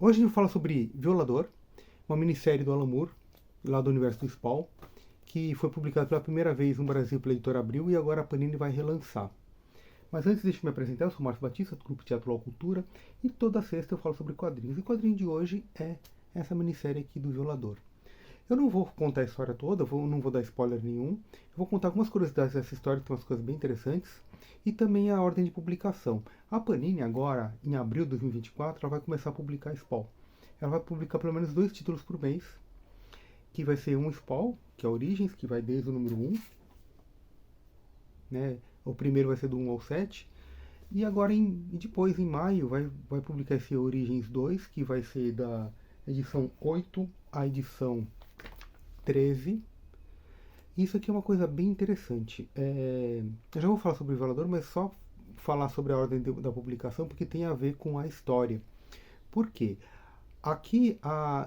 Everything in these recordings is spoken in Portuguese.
Hoje a gente fala sobre Violador, uma minissérie do Alan Moore, lá do universo do Spawn, que foi publicada pela primeira vez no Brasil pela editora Abril e agora a Panini vai relançar. Mas antes deixa eu me apresentar, eu sou o Márcio Batista, do Grupo Teatro Law Cultura, e toda sexta eu falo sobre quadrinhos. E o quadrinho de hoje é essa minissérie aqui do Violador. Eu não vou contar a história toda, não vou dar spoiler nenhum. Eu vou contar algumas curiosidades dessa história, que tem umas coisas bem interessantes. E também a ordem de publicação. A Panini agora, em abril de 2024, ela vai começar a publicar Spawn. Ela vai publicar pelo menos 2 títulos por mês. Que vai ser um Spawn, que é Origins, que vai desde o número 1. Né? O primeiro vai ser do 1 ao 7. E agora, depois, em maio, vai publicar esse Origins 2, que vai ser da edição 8 à edição 13. Isso aqui é uma coisa bem interessante. Eu já vou falar sobre o Violador, mas só falar sobre a ordem da publicação, porque tem a ver com a história. Por quê? Aqui,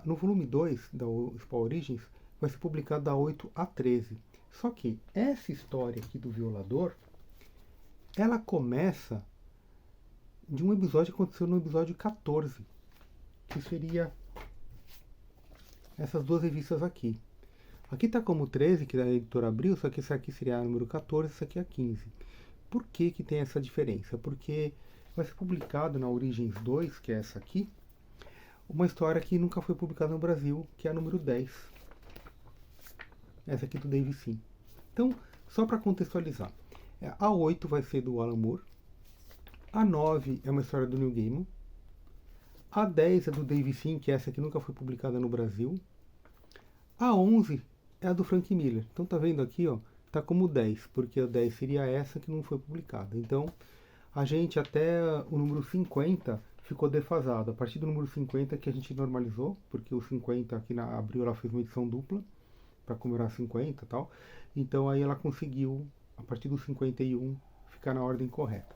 no volume 2 da Spawn Origins, vai ser publicado da 8 a 13. Só que essa história aqui do Violador, ela começa de um episódio que aconteceu no episódio 14, que seria essas duas revistas aqui. Aqui está como 13, que é da editora Abril, só que esse aqui seria a número 14, esse aqui é a 15. Por que tem essa diferença? Porque vai ser publicado na Origins 2, que é essa aqui, uma história que nunca foi publicada no Brasil, que é a número 10. Essa aqui do Dave Sim. Então, só para contextualizar, a 8 vai ser do Alan Moore, a 9 é uma história do Neil Gaiman, a 10 é do Dave Sim, que é essa que nunca foi publicada no Brasil, a 11 é a do Frank Miller. Então tá vendo aqui, ó, tá como 10, porque a 10 seria essa que não foi publicada. Então, a gente até o número 50 ficou defasado. A partir do número 50 que a gente normalizou, porque o 50 aqui na Abril ela fez uma edição dupla para comemorar 50 e tal. Então aí ela conseguiu, a partir do 51, ficar na ordem correta.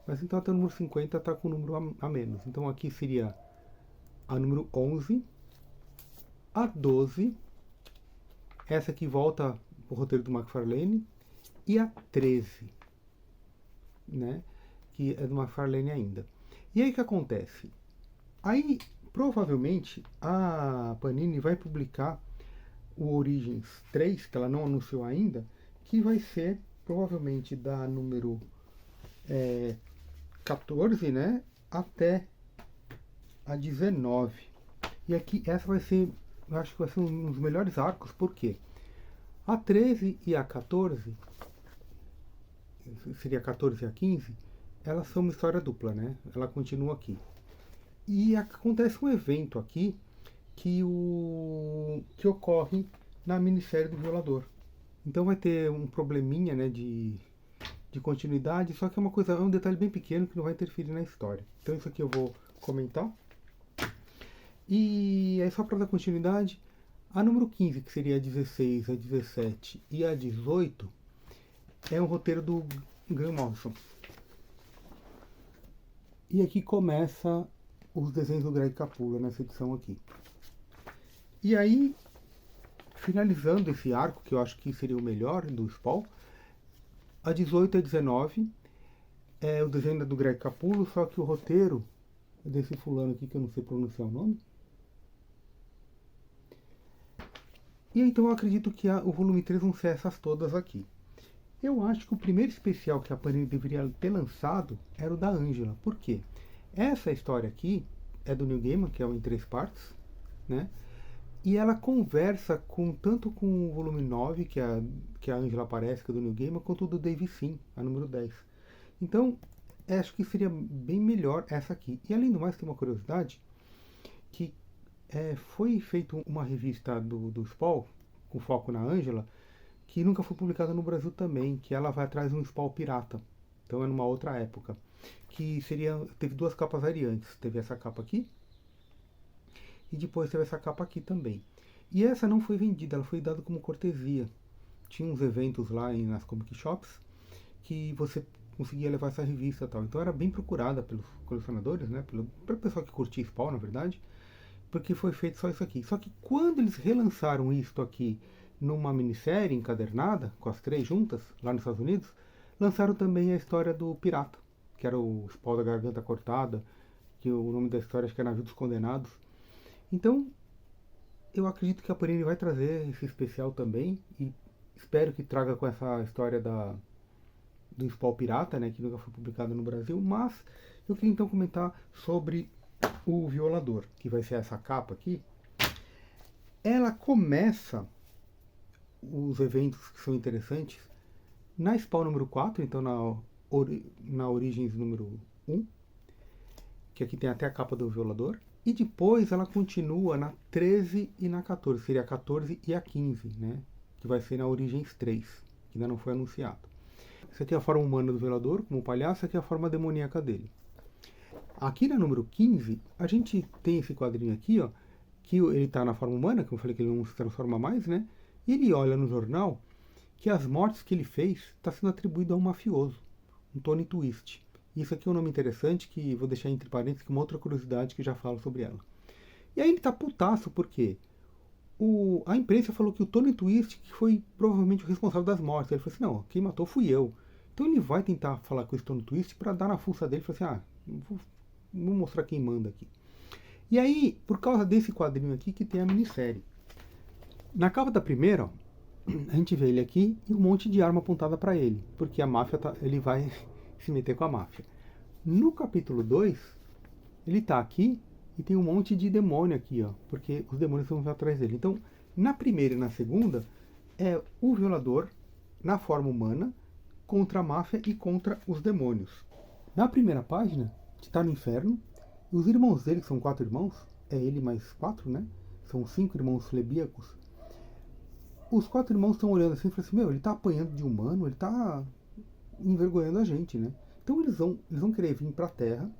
Mas então até o número 50 está com o número a menos. Então aqui seria a número 11, a 12, essa aqui volta o roteiro do McFarlane, e a 13, né, que é do McFarlane ainda. E aí o que acontece? Aí, provavelmente, a Panini vai publicar o Origins 3, que ela não anunciou ainda, que vai ser, provavelmente, da número 14, né, até a 19. E aqui, essa vai ser, eu acho que vai ser um dos melhores arcos, porque a 13 e a 14, seria a 14 e a 15, elas são uma história dupla, né? Ela continua aqui. E acontece um evento aqui que ocorre na minissérie do Violador. Então vai ter um probleminha, né, de continuidade, só que é um detalhe bem pequeno que não vai interferir na história. Então isso aqui eu vou comentar. E aí só para dar continuidade, a número 15, que seria a 16, a 17 e a 18, é um roteiro do Graham Morrison. E aqui começa os desenhos do Greg Capullo nessa edição aqui. E aí, finalizando esse arco, que eu acho que seria o melhor do Spawn, a 18 e a 19 é o desenho do Greg Capullo, só que o roteiro é desse fulano aqui que eu não sei pronunciar o nome. E então eu acredito que o volume 3 vão ser essas todas aqui. Eu acho que o primeiro especial que a Panini deveria ter lançado era o da Angela. Por quê? Essa história aqui é do Neil Gaiman, que é em 3 partes, né? E ela conversa tanto com o volume 9, que a Angela aparece, que é do Neil Gaiman, quanto o do Dave Sim, a número 10. Então, acho que seria bem melhor essa aqui. E além do mais, tem uma curiosidade, que foi feita uma revista do Spawn, com foco na Angela, que nunca foi publicada no Brasil também, que ela vai atrás de um Spawn pirata. Então é numa outra época. Que teve 2 capas variantes. Teve essa capa aqui, e depois teve essa capa aqui também. E essa não foi vendida, ela foi dada como cortesia. Tinha uns eventos lá nas comic shops, que você conseguia levar essa revista e tal. Então era bem procurada pelos colecionadores, né? Pelo pessoal que curtia Spawn, na verdade, porque foi feito só isso aqui. Só que quando eles relançaram isto aqui numa minissérie encadernada, com as 3 juntas, lá nos Estados Unidos, lançaram também a história do pirata, que era o Spawn da Garganta Cortada, que o nome da história acho que é Navio dos Condenados. Então, eu acredito que a Panini vai trazer esse especial também, e espero que traga com essa história do Spawn Pirata, né, que nunca foi publicado no Brasil, mas eu queria então comentar sobre o Violador, que vai ser essa capa aqui. Ela começa os eventos que são interessantes na Spawn número 4, então na Origins número 1, que aqui tem até a capa do Violador, e depois ela continua na 13 e na 14, seria a 14 e a 15, né, que vai ser na Origins 3, que ainda não foi anunciado. Essa aqui é a forma humana do Violador, como palhaço, aqui é a forma demoníaca dele. Aqui na número 15, a gente tem esse quadrinho aqui, ó, que ele está na forma humana, como eu falei que ele não se transforma mais, né, e ele olha no jornal que as mortes que ele fez está sendo atribuído a um mafioso, um Tony Twist. Isso aqui é um nome interessante que vou deixar entre parênteses, que é uma outra curiosidade que já falo sobre ela. E aí ele tá putaço porque a imprensa falou que o Tony Twist que foi provavelmente o responsável das mortes. Ele falou assim, não, quem matou fui eu. Então ele vai tentar falar com esse Tony Twist para dar na fuça dele e falar assim, vou mostrar quem manda aqui. E aí, por causa desse quadrinho aqui que tem a minissérie. Na capa da primeira, ó, a gente vê ele aqui e um monte de arma apontada para ele, porque a máfia ele vai se meter com a máfia. No capítulo 2, ele tá aqui e tem um monte de demônio aqui, ó, porque os demônios vão atrás dele. Então, na primeira e na segunda, é o Violador na forma humana contra a máfia e contra os demônios. Na primeira página, está no inferno, e os irmãos dele, que são 4 irmãos, é ele mais 4, né? São 5 irmãos flebíacos. Os 4 irmãos estão olhando assim e falam assim, meu, ele tá apanhando de humano, ele tá envergonhando a gente, né? Então eles vão querer vir pra Terra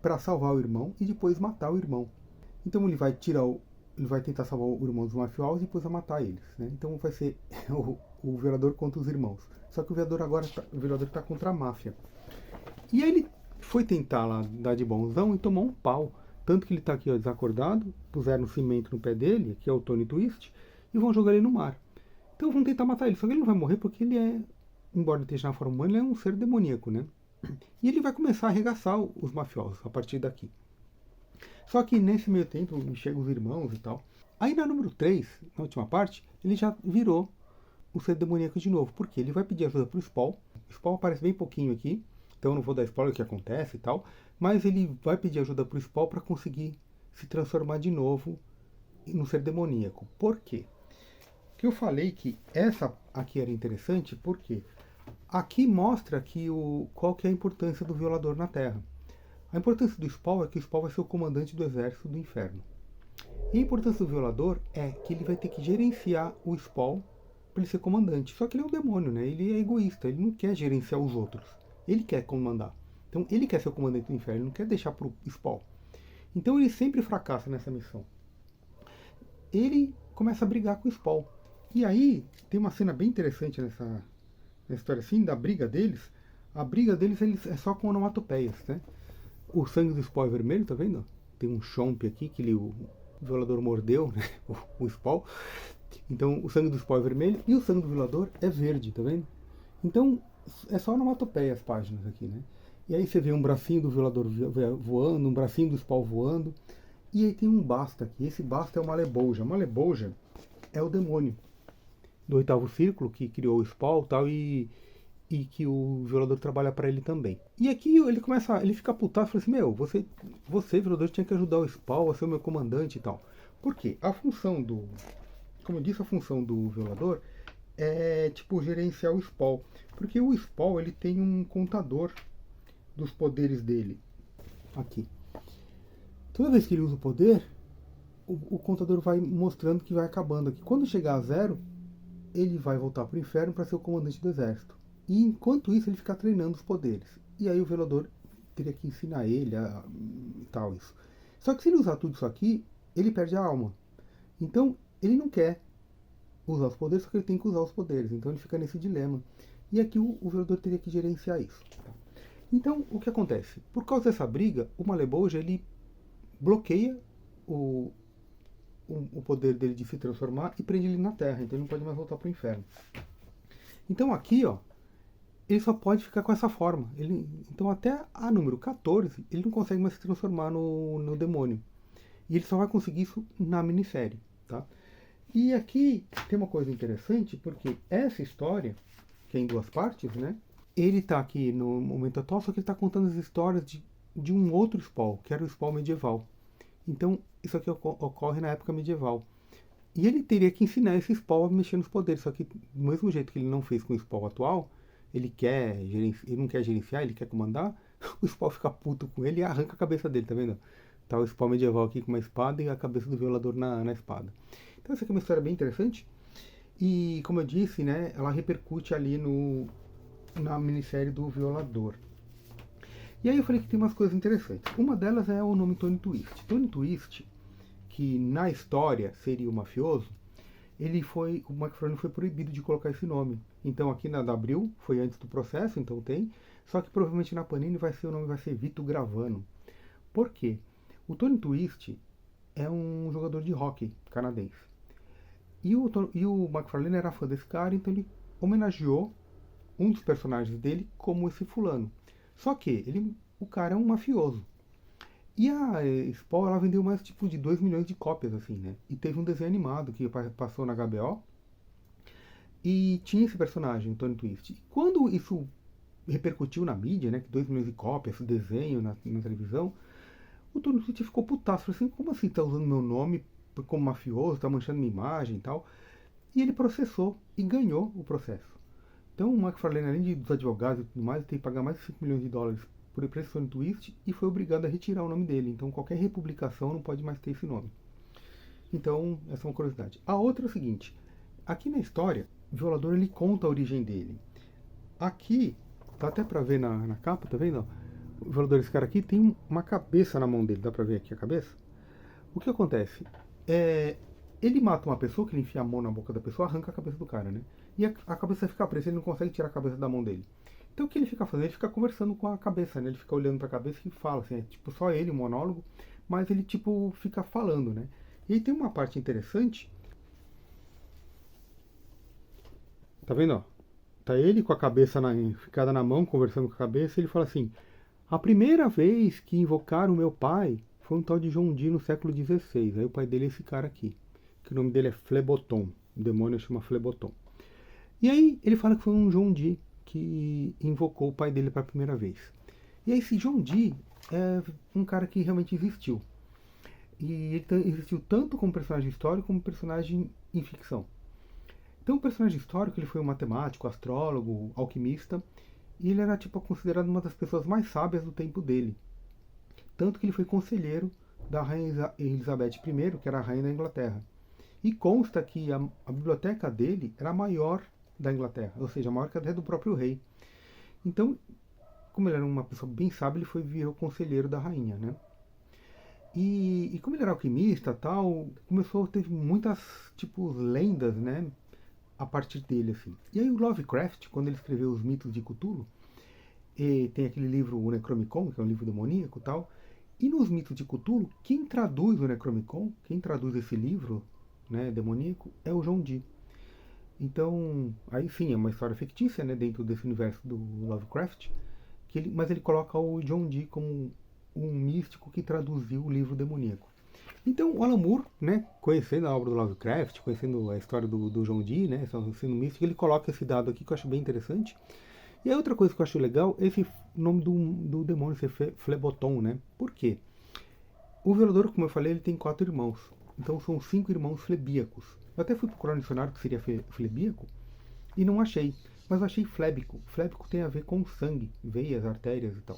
para salvar o irmão e depois matar o irmão. Então ele vai tentar salvar o irmão dos mafiosos e depois vai matar eles, né? Então vai ser o Violador contra os irmãos. Só que o Violador tá contra a máfia. E aí ele foi tentar lá dar de bonzão e tomou um pau. Tanto que ele tá aqui, ó, desacordado, puseram cimento no pé dele, que é o Tony Twist, e vão jogar ele no mar. Então vão tentar matar ele, só que ele não vai morrer porque ele é, embora ele esteja na forma humana, ele é um ser demoníaco, né? E ele vai começar a arregaçar os mafiosos a partir daqui. Só que nesse meio tempo chegam os irmãos e tal. Aí na número 3, na última parte, ele já virou o ser demoníaco de novo, porque ele vai pedir ajuda pro Spawn. O Spawn aparece bem pouquinho aqui, então eu não vou dar spoiler do que acontece e tal, mas ele vai pedir ajuda pro Spawn para conseguir se transformar de novo no ser demoníaco. Por quê? Que eu falei que essa aqui era interessante porque aqui mostra que qual que é a importância do Violador na Terra. A importância do Spawn é que o Spawn vai ser o comandante do exército do inferno. E a importância do Violador é que ele vai ter que gerenciar o Spawn para ele ser comandante. Só que ele é um demônio, né? Ele é egoísta, ele não quer gerenciar os outros. Ele quer comandar. Então ele quer ser o comandante do inferno, ele não quer deixar para o Spawn. Então ele sempre fracassa nessa missão. Ele começa a brigar com o Spawn. E aí tem uma cena bem interessante nessa história assim, da briga deles. A briga deles é só com onomatopeias, né? O sangue do Spawn é vermelho, tá vendo? Tem um chomp aqui que o Violador mordeu, né? O Spawn. Então o sangue do Spawn é vermelho e o sangue do Violador é verde, tá vendo? Então é só onomatopeia as páginas aqui, né? E aí você vê um bracinho do Violador voando, um bracinho do Spawn voando. E aí tem um basta aqui. Esse basta é o Malebolgia. Malebolgia é o demônio do oitavo círculo que criou o Spawn tal, e que o Violador trabalha para ele também. E aqui ele fica putado e fala assim, meu, você, Violador, tinha que ajudar o Spawn a ser o meu comandante e tal. Por quê? Como eu disse, a função do Violador é tipo gerenciar o Spawn. Porque o Spawn ele tem um contador dos poderes dele. Aqui. Toda vez que ele usa o poder, o contador vai mostrando que vai acabando aqui. Quando chegar a 0, ele vai voltar para o inferno para ser o comandante do exército. E enquanto isso ele fica treinando os poderes. E aí o Violador teria que ensinar ele e tal isso. Só que se ele usar tudo isso aqui, ele perde a alma. Então ele não quer usar os poderes, só que ele tem que usar os poderes. Então ele fica nesse dilema. E aqui o Violador teria que gerenciar isso. Então o que acontece? Por causa dessa briga, o Malebolgia ele bloqueia o poder dele de se transformar e prende ele na Terra. Então ele não pode mais voltar para o inferno. Então aqui, ó, ele só pode ficar com essa forma. Então até a número 14, ele não consegue mais se transformar no demônio. E ele só vai conseguir isso na minissérie, tá? E aqui tem uma coisa interessante, porque essa história, que é em duas partes, né? Ele tá aqui no momento atual, só que ele tá contando as histórias de um outro Spawn, que era o Spawn medieval. Então, isso aqui ocorre na época medieval. E ele teria que ensinar esse Spawn a mexer nos poderes, só que do mesmo jeito que ele não fez com o Spawn atual, ele não quer gerenciar, ele quer comandar, o Spawn fica puto com ele e arranca a cabeça dele, tá vendo? Tá o Spawn medieval aqui com uma espada e a cabeça do violador na espada. Então essa aqui é uma história bem interessante. E como eu disse, né, ela repercute ali na minissérie do Violador. E aí eu falei que tem umas coisas interessantes. Uma delas é o nome Tony Twist. Tony Twist, que na história seria o mafioso, o McFarlane foi proibido de colocar esse nome. Então aqui na Abril, foi antes do processo, então tem. Só que provavelmente na Panini o nome vai ser Vito Gravano. Por quê? O Tony Twist é um jogador de hóquei canadense. E o McFarlane era fã desse cara, então ele homenageou um dos personagens dele como esse fulano. Só que o cara é um mafioso. E a Spawn, ela vendeu mais tipo de 2 milhões de cópias, assim, né? E teve um desenho animado que passou na HBO. E tinha esse personagem, Tony Twist. E quando isso repercutiu na mídia, né? Que 2 milhões de cópias, esse desenho na televisão, o Tony Twist ficou putaço. Falou assim, como assim tá usando meu nome como mafioso, tá manchando minha imagem e tal? E ele processou e ganhou o processo. Então o McFarlane, além dos advogados e tudo mais, teve que pagar mais de 5 milhões de dólares por impressão de Twist e foi obrigado a retirar o nome dele. Então qualquer republicação não pode mais ter esse nome. Então, essa é uma curiosidade. A outra é o seguinte, aqui na história, o violador ele conta a origem dele. Aqui, dá até pra ver na capa, tá vendo? O violador, esse cara aqui, tem uma cabeça na mão dele, dá pra ver aqui a cabeça? O que acontece? Ele mata uma pessoa, que ele enfia a mão na boca da pessoa, arranca a cabeça do cara, né? E a cabeça fica presa, ele não consegue tirar a cabeça da mão dele. Então o que ele fica fazendo? Ele fica conversando com a cabeça, né? Ele fica olhando pra cabeça e fala, assim, é tipo só ele, um monólogo, mas ele tipo fica falando, né? E aí tem uma parte interessante, tá vendo, ó? Tá ele com a cabeça ficada na mão, conversando com a cabeça, e ele fala assim, a primeira vez que invocaram meu pai foi um tal de John Dee no século XVI. Aí o pai dele é esse cara aqui, que o nome dele é Flebotom, o demônio chama Flebotom. E aí ele fala que foi um John Dee que invocou o pai dele pela primeira vez. E aí esse John Dee é um cara que realmente existiu. E ele existiu tanto como personagem histórico como personagem em ficção. Então o personagem histórico ele foi um matemático, astrólogo, alquimista, e ele era tipo considerado uma das pessoas mais sábias do tempo dele. Tanto que ele foi conselheiro da rainha Elizabeth I, que era a rainha da Inglaterra. E consta que a biblioteca dele era a maior da Inglaterra, ou seja, maior que até do próprio rei. Então, como ele era uma pessoa bem sábia, ele virou conselheiro da rainha, né? E como ele era alquimista, tal, teve muitas tipo lendas, né, a partir dele assim. E aí o Lovecraft, quando ele escreveu os mitos de Cthulhu, tem aquele livro o Necronomicon, que é um livro demoníaco, tal. E nos mitos de Cthulhu, quem traduz o Necronomicon, quem traduz esse livro, né, demoníaco, é o John Dee. Então, aí sim, é uma história fictícia, né, dentro desse universo do Lovecraft, mas ele coloca o John Dee como um místico que traduziu o livro demoníaco. Então, o Alan Moore, né, conhecendo a obra do Lovecraft, conhecendo a história do John Dee, né, sendo místico, ele coloca esse dado aqui que eu acho bem interessante. E a outra coisa que eu acho legal é esse nome do demônio ser Flebotom, né? Por quê? O violador, como eu falei, ele tem 4 irmãos. Então são 5 irmãos flebíacos. Eu até fui procurar no dicionário que seria flebíaco e não achei. Mas eu achei flébico. Flébico tem a ver com sangue, veias, artérias e tal.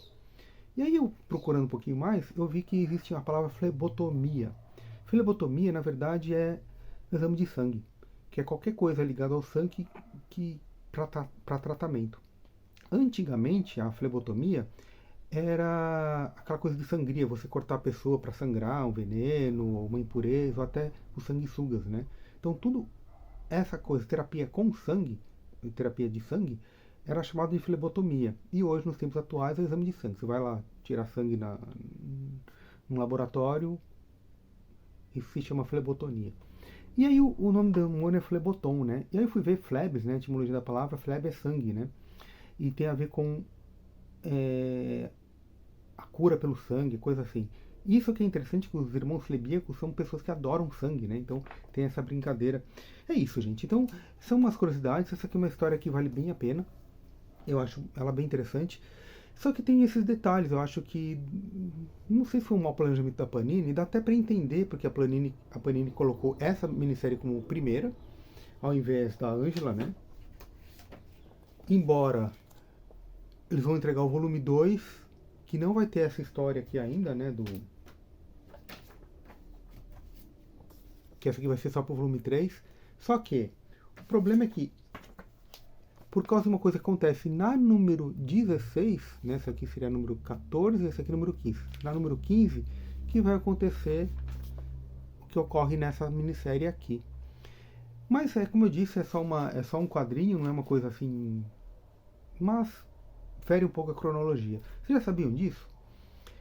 E aí eu, procurando um pouquinho mais, eu vi que existe a palavra flebotomia. Flebotomia, na verdade, é exame de sangue. Que é qualquer coisa ligada ao sangue para tratamento. Antigamente, a flebotomia era aquela coisa de sangria, você cortar a pessoa para sangrar, um veneno, uma impureza, ou até os sanguessugas, né? Então, tudo essa coisa, terapia com sangue, terapia de sangue, era chamada de flebotomia. E hoje, nos tempos atuais, é o exame de sangue. Você vai lá tirar sangue num laboratório, isso se chama flebotomia. E aí o nome do demônio é Flebotom, né? E aí eu fui ver Flebs, né? A etimologia da palavra, Fleb é sangue, né? e tem a ver com a cura pelo sangue, coisa assim. Isso que é interessante, que os irmãos flebíacos são pessoas que adoram sangue, né? Então tem essa brincadeira. É isso, gente. Então são umas curiosidades. Essa aqui é uma história que vale bem a pena. Eu acho ela bem interessante. Só que tem esses detalhes. Eu acho que não sei se foi um mau planejamento da Panini. Dá até para entender porque a Panini colocou essa minissérie como primeira, ao invés da Ângela, né? Embora eles vão entregar o volume 2, que não vai ter essa história aqui ainda, né? Que essa aqui vai ser só pro volume 3. Só que o problema é que, por causa de uma coisa que acontece na número 16, né? Essa aqui seria número 14 e essa aqui número 15. Na número 15, que vai acontecer o que ocorre nessa minissérie aqui. Mas como eu disse, é só um quadrinho, não é uma coisa assim. Mas fere um pouco a cronologia. Vocês já sabiam disso?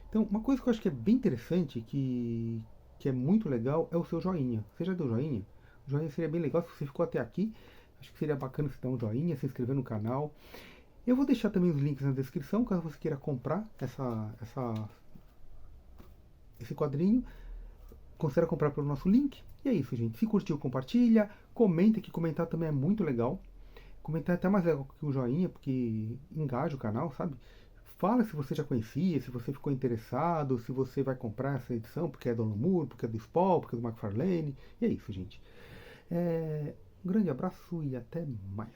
Então, uma coisa que eu acho que é bem interessante, que é muito legal, é o seu joinha. Você já deu joinha? O joinha seria bem legal se você ficou até aqui. Acho que seria bacana você dar um joinha, se inscrever no canal. Eu vou deixar também os links na descrição, caso você queira comprar esse quadrinho. Considera comprar pelo nosso link. E é isso, gente. Se curtiu, compartilha. Comenta, que comentar também é muito legal. Comentar é até mais legal que o joinha, porque engaja o canal, sabe? Fala se você já conhecia, se você ficou interessado, se você vai comprar essa edição, porque é do Alan Moore, porque é do Spawn, porque é do McFarlane. E é isso, gente. Um grande abraço e até mais.